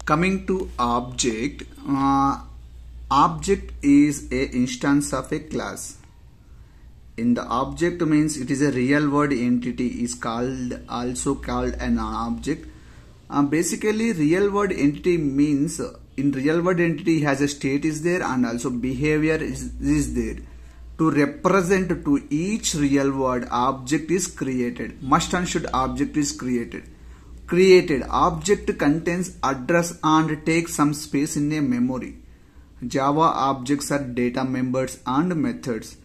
Coming to object, object is a instance of a class. In the object means it is a real world entity is also called an object. Basically real world entity means in real world entity has a state is there and also behavior is there. To represent to each real world object is created. Must and should object is created. Object contains address and takes some space in a memory. Java objects are data members and methods.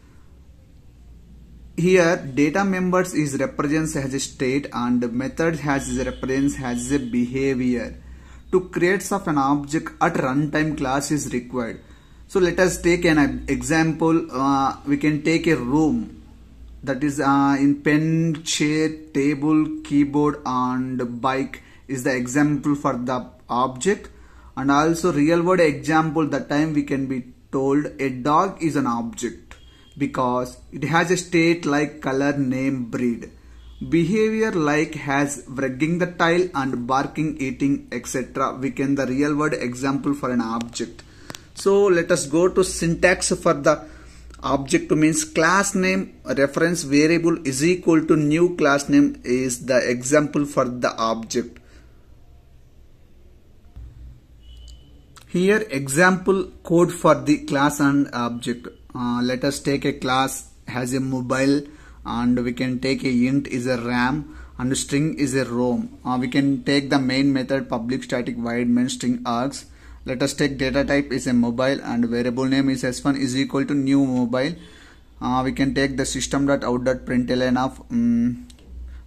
Here data members is represents as a state and method represents as a behavior. To create of an object at runtime class is required. So let us take an example. We can take a room. That is in pen, chair, table, keyboard and bike is the example for the object. And also real world example, that time we can be told a dog is an object because it has a state like color, name, breed. Behavior like has wagging the tail and barking, eating, etc. We can the real world example for an object. So let us go to syntax for the object means class name reference variable is equal to new class name is the example for the object. Here example code for the class and object. Let us take a class has a mobile and we can take a int is a RAM and string is a ROM. We can take the main method public static void main string args. Let us take data type is a mobile and variable name is s1 is equal to new mobile. We can take the system.out.println of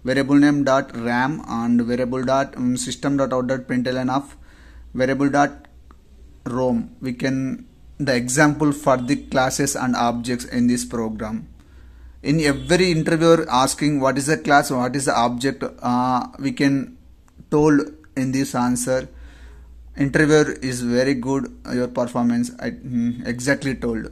variable name dot ram and variable dot system.out.println of variable dot rom. We can the example for the classes and objects in this program. In every interviewer asking what is the class, what is the object, we can told in this answer. Interviewer is very good, your performance, I exactly told.